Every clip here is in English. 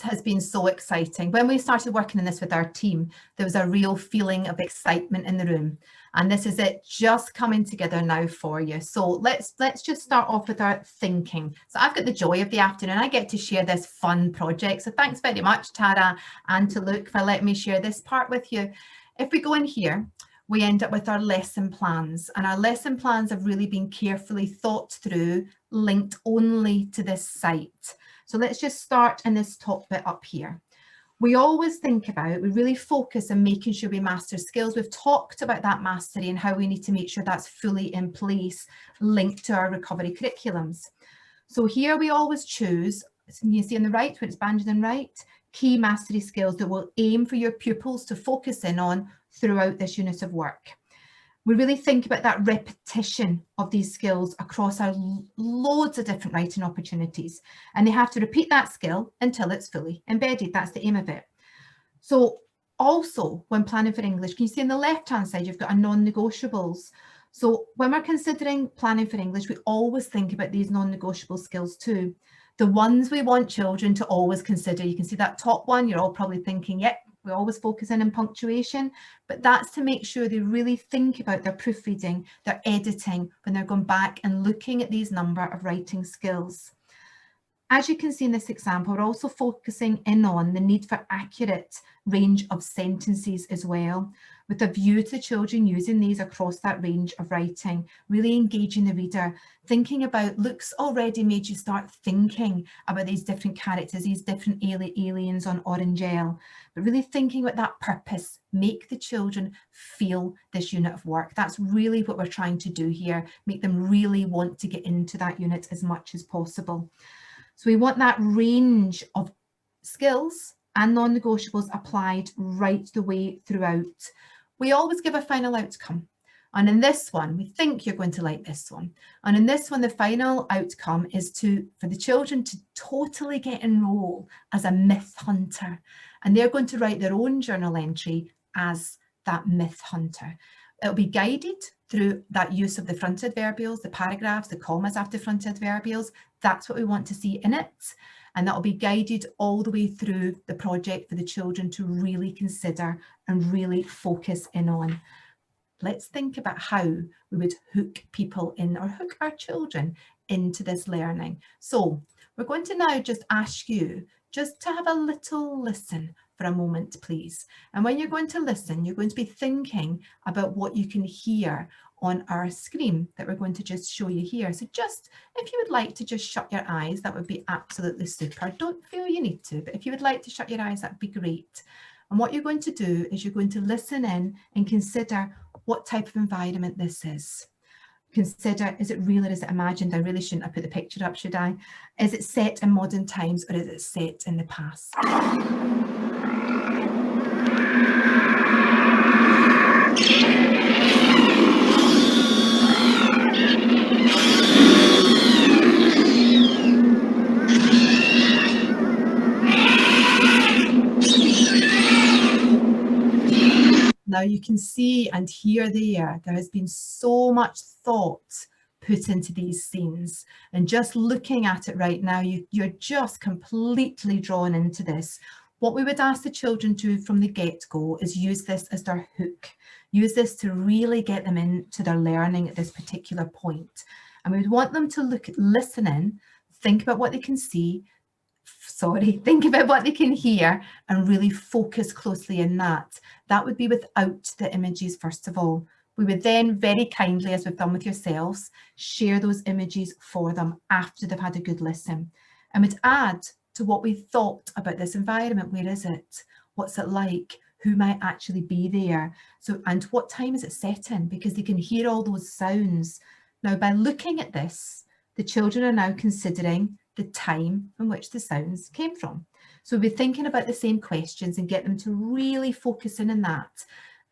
has been so exciting. When we started working on this with our team, there was a real feeling of excitement in the room. And this is it just coming together now for you. So let's just start off with our thinking. So I've got the joy of the afternoon. I get to share this fun project. So thanks very much, Tara, and to Luke for letting me share this part with you. If we go in here, we end up with our lesson plans, and our lesson plans have really been carefully thought through, linked only to this site. So let's just start in this top bit up here. We always think about, we really focus on making sure we master skills. We've talked about that mastery and how we need to make sure that's fully in place, linked to our recovery curriculums. So here we always choose, you see on the right, where it's banded on right, key mastery skills that will aim for your pupils to focus in on throughout this unit of work. We really think about that repetition of these skills across our loads of different writing opportunities, and they have to repeat that skill until it's fully embedded. That's the aim of it. So also when planning for English, can you see on the left hand side you've got a non-negotiables. So when we're considering planning for English, we always think about these non-negotiable skills too. The ones we want children to always consider. You can see that top one, you're all probably thinking, yep, we always focus in on punctuation, but that's to make sure they really think about their proofreading, their editing, when they're going back and looking at these number of writing skills. As you can see in this example, we're also focusing in on the need for accurate range of sentences as well, with a view to children using these across that range of writing, really engaging the reader, thinking about, Luke's already made you start thinking about these different characters, these different aliens on Orangelle, but really thinking about that purpose, make the children feel this unit of work. That's really what we're trying to do here, make them really want to get into that unit as much as possible. So we want that range of skills and non-negotiables applied right the way throughout. We always give a final outcome. And in this one, we think you're going to like this one. And in this one, the final outcome is for the children to totally get enrolled as a myth hunter. And they're going to write their own journal entry as that myth hunter. It'll be guided through that use of the front adverbials, the paragraphs, the commas after front adverbials. That's what we want to see in it. And that will be guided all the way through the project for the children to really consider and really focus in on. Let's think about how we would hook people in, or hook our children into this learning. So we're going to now just ask you just to have a little listen for a moment, please. And when you're going to listen, you're going to be thinking about what you can hear on our screen that we're going to just show you here. So just, if you would like to just shut your eyes, that would be absolutely super. Don't feel you need to, but if you would like to shut your eyes, that'd be great. And what you're going to do is you're going to listen in and consider what type of environment this is. Consider, is it real or is it imagined? I really shouldn't have put the picture up, should I? Is it set in modern times or is it set in the past? Now you can see and hear there has been so much thought put into these scenes, and just looking at it right now, you're just completely drawn into this. What we would ask the children to do from the get-go is use this as their hook, use this to really get them into their learning at this particular point. And we would want them to listen in, think about what they can see, think about what they can hear, and really focus closely in that. That would be without the images, first of all. We would then very kindly, as we've done with yourselves, share those images for them after they've had a good listen, and would add to what we thought about this environment. Where is it? What's it like? Who might actually be there? So, and what time is it set in? Because they can hear all those sounds. Now, by looking at this, the children are now considering the time from which the sounds came from. So we'll be thinking about the same questions and get them to really focus in on that.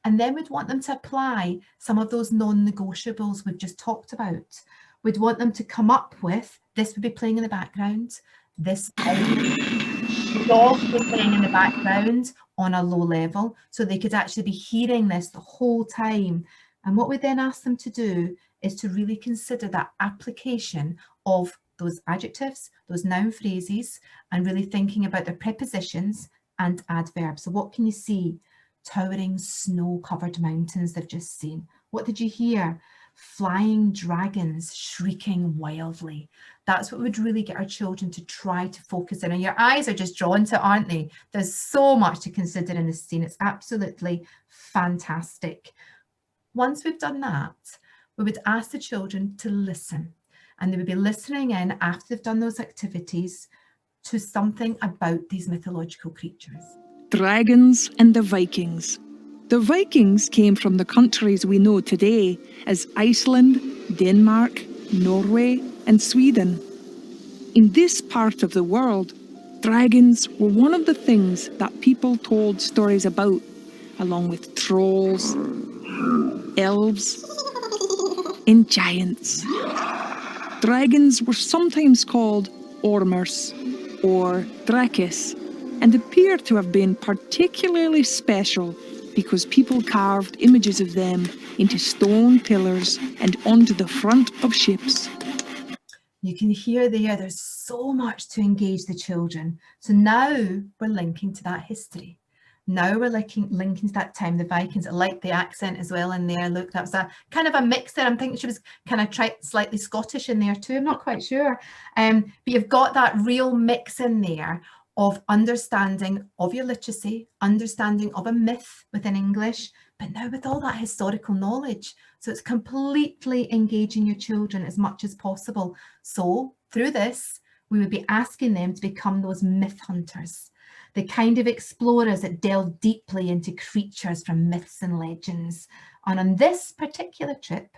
And then we'd want them to apply some of those non-negotiables we've just talked about. We'd want them to come up with, this would be playing in the background, this would also be playing in the background on a low level, so they could actually be hearing this the whole time. And what we then ask them to do is to really consider that application of those adjectives, those noun phrases, and really thinking about their prepositions and adverbs. So what can you see? Towering snow-covered mountains they've just seen. What did you hear? Flying dragons shrieking wildly. That's what would really get our children to try to focus in. And your eyes are just drawn to it, aren't they? There's so much to consider in this scene. It's absolutely fantastic. Once we've done that, we would ask the children to listen. And they would be listening in after they've done those activities to something about these mythological creatures. Dragons and the Vikings. The Vikings came from the countries we know today as Iceland, Denmark, Norway, and Sweden. In this part of the world, dragons were one of the things that people told stories about, along with trolls, elves, and giants. Dragons were sometimes called Ormers or Drakes, and appear to have been particularly special because people carved images of them into stone pillars and onto the front of ships. You can hear there's so much to engage the children. So now we're linking to that history. Now we're linking to that time, the Vikings. I like the accent as well in there. Look, that was a kind of a mix there. I'm thinking she was kind of slightly Scottish in there too. I'm not quite sure. But you've got that real mix in there of understanding of your literacy, understanding of a myth within English, but now with all that historical knowledge. So it's completely engaging your children as much as possible. So through this, we would be asking them to become those myth hunters, the kind of explorers that delve deeply into creatures from myths and legends. And on this particular trip,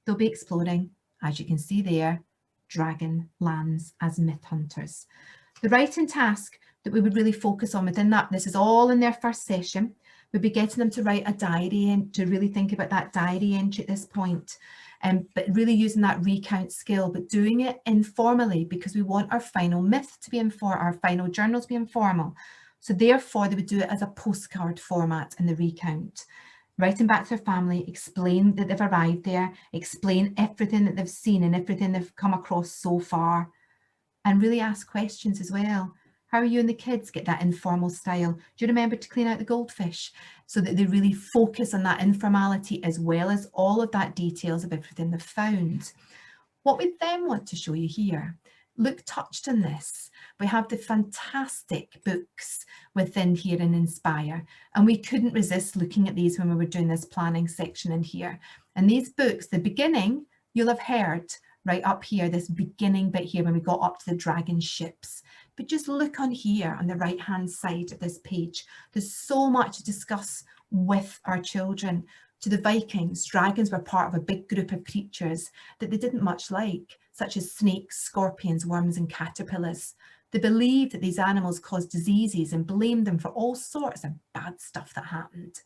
they'll be exploring, as you can see there, dragon lands as myth hunters. The writing task that we would really focus on within that, this is all in their first session, we'd be getting them to write a diary and to really think about that diary entry at this point, but really using that recount skill, but doing it informally because we want our final myth to be informal, our final journal to be informal. So therefore they would do it as a postcard format in the recount, writing back to their family, explain that they've arrived there, explain everything that they've seen and everything they've come across so far, and really ask questions as well. How are you and the kids? Get that informal style. Do you remember to clean out the goldfish? So that they really focus on that informality as well as all of that details of everything they've found. What we then want to show you here, Luke touched on this. We have the fantastic books within here in Inspire, and we couldn't resist looking at these when we were doing this planning section in here. And these books, the beginning, you'll have heard right up here, this beginning bit here when we got up to the dragon ships. But just look on here on the right hand side of this page. There's so much to discuss with our children. To the Vikings, dragons were part of a big group of creatures that they didn't much like, such as snakes, scorpions, worms and caterpillars. They believed that these animals caused diseases and blamed them for all sorts of bad stuff that happened.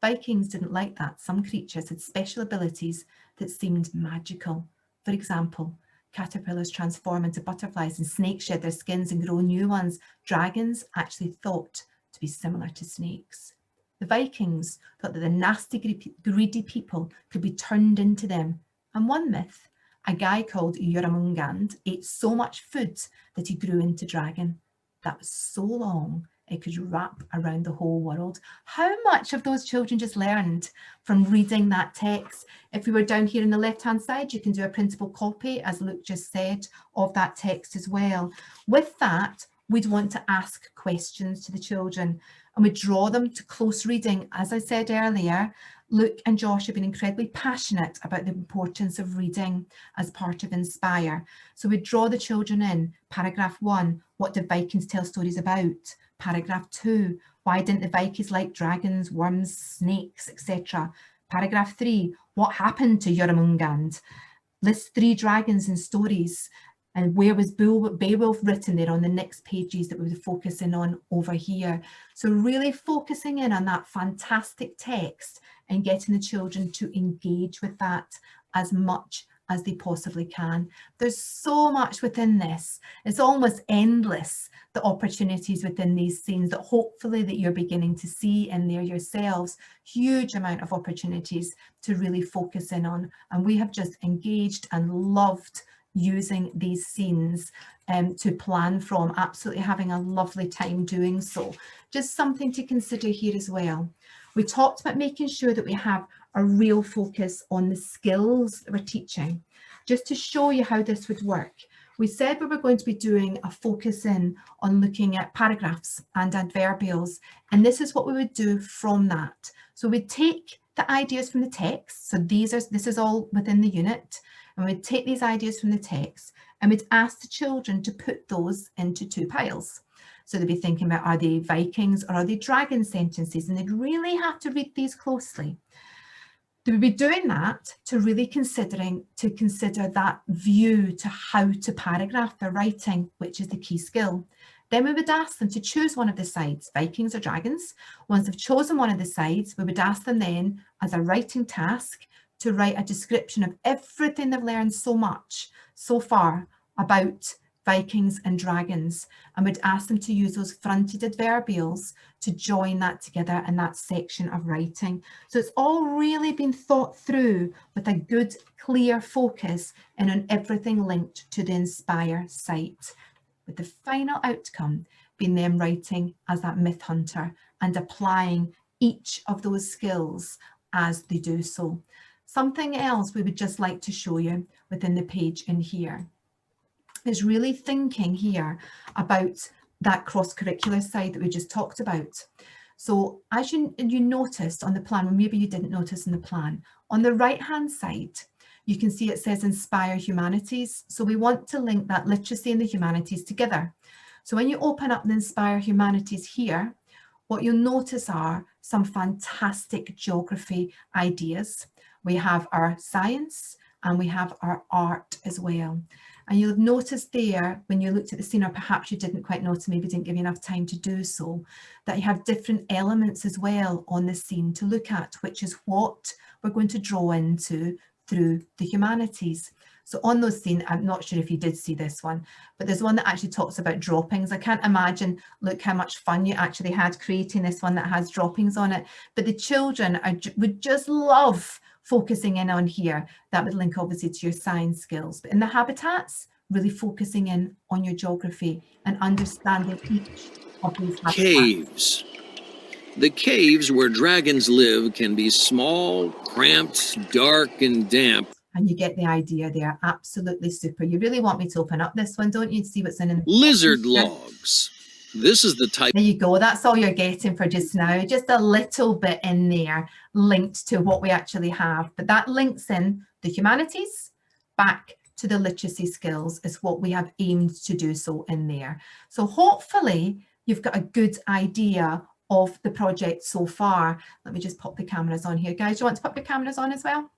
Vikings didn't like that. Some creatures had special abilities that seemed magical. For example, caterpillars transform into butterflies and snakes shed their skins and grow new ones. Dragons actually thought to be similar to snakes. The Vikings thought that the nasty, greedy people could be turned into them. And one myth, a guy called Jormungand ate so much food that he grew into dragon. That was so long it could wrap around the whole world. How much of those children just learned from reading that text? If we were down here on the left-hand side, you can do a printable copy, as Luke just said, of that text as well. With that, we'd want to ask questions to the children and we draw them to close reading. As I said earlier, Luke and Josh have been incredibly passionate about the importance of reading as part of Inspire. So we draw the children in. Paragraph 1, what do Vikings tell stories about? Paragraph 2, why didn't the Vikings like dragons, worms, snakes, etc.? Paragraph 3, what happened to Jormungand? List 3 dragons and stories. And where was Beowulf written there on the next pages that we were focusing on over here. So really focusing in on that fantastic text and getting the children to engage with that as much as they possibly can. There's so much within this. It's almost endless, the opportunities within these scenes that hopefully that you're beginning to see in there yourselves. Huge amount of opportunities to really focus in on. And we have just engaged and loved using these scenes to plan from. Absolutely having a lovely time doing so. Just something to consider here as well. We talked about making sure that we have a real focus on the skills that we're teaching. Just to show you how this would work, we said we were going to be doing a focus in on looking at paragraphs and adverbials, and this is what we would do from that. So we'd take the ideas from the text, so this is all within the unit, and we'd take these ideas from the text and we'd ask the children to put those into two piles. So they'd be thinking about, are they Vikings or are they dragon sentences? And they'd really have to read these closely. They would be doing that to really consider that view to how to paragraph their writing, which is the key skill. Then we would ask them to choose one of the sides, Vikings or dragons. Once they've chosen one of the sides, we would ask them then, as a writing task, to write a description of everything they've learned so far about Vikings and dragons, and we'd ask them to use those fronted adverbials to join that together in that section of writing. So it's all really been thought through with a good, clear focus and on everything linked to the Inspire site, with the final outcome being them writing as that myth hunter and applying each of those skills as they do so. Something else we would just like to show you within the page in here is really thinking here about that cross-curricular side that we just talked about. So as you noticed on the plan, or maybe you didn't notice in the plan, on the right-hand side, you can see it says Inspire Humanities. So we want to link that literacy and the humanities together. So when you open up the Inspire Humanities here, what you'll notice are some fantastic geography ideas. We have our science and we have our art as well. And you'll have noticed there, when you looked at the scene, or perhaps you didn't quite notice, maybe didn't give you enough time to do so, that you have different elements as well on the scene to look at, which is what we're going to draw into through the humanities. So on those scenes, I'm not sure if you did see this one, but there's one that actually talks about droppings. I can't imagine, look how much fun you actually had creating this one that has droppings on it. But the children would just love focusing in on here. That would link obviously to your science skills, but in the habitats, really focusing in on your geography and understanding each of these habitats. Caves. The caves where dragons live can be small, cramped, dark, and damp. And you get the idea there. Absolutely super. You really want me to open up this one, don't you, to see what's in the Lizard logs. This is the type. There you go. That's all you're getting for just now. Just a little bit in there linked to what we actually have. But that links in the humanities back to the literacy skills is what we have aimed to do so in there. So hopefully you've got a good idea of the project so far. Let me just pop the cameras on here. Guys, do you want to pop your cameras on as well?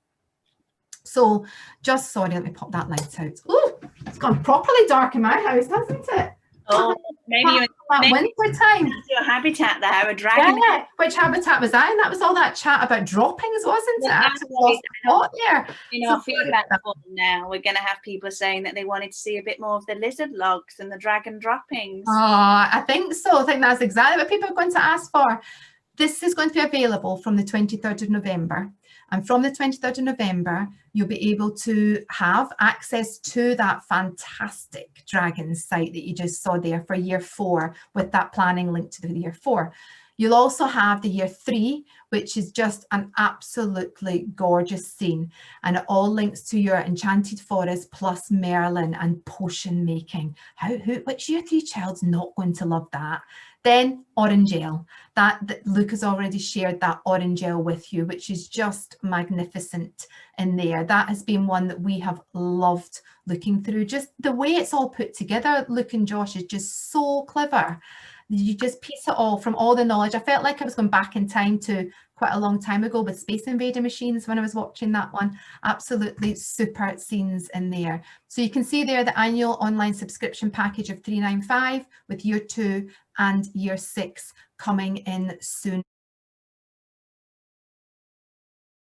So just, sorry, let me pop that light out. Oh, it's gone properly dark in my house, hasn't it? Oh, maybe you're winter time. Your habitat there, a dragon. Yeah, which habitat was I? And that was all that chat about droppings, wasn't it? I actually lost the thought there. In our feedback form now, we're going to have people saying that they wanted to see a bit more of the lizard logs and the dragon droppings. Oh, I think so. I think that's exactly what people are going to ask for. This is going to be available from the 23rd of November. And from the 23rd of November, you'll be able to have access to that fantastic Dragons site that you just saw there for year 4 with that planning link to the year 4. You'll also have the year 3, which is just an absolutely gorgeous scene. And it all links to your Enchanted Forest plus Merlin and potion making. Which year 3 child's not going to love that? Then Orangelle, that Luke has already shared that Orangelle with you, which is just magnificent in there. That has been one that we have loved looking through. Just the way it's all put together, Luke and Josh, is just so clever. You just piece it all from all the knowledge. I felt like I was going back in time to quite a long time ago with Space Invader machines when I was watching that one. Absolutely super scenes in there. So you can see there the annual online subscription package of $395 with year 2 and year 6 coming in soon.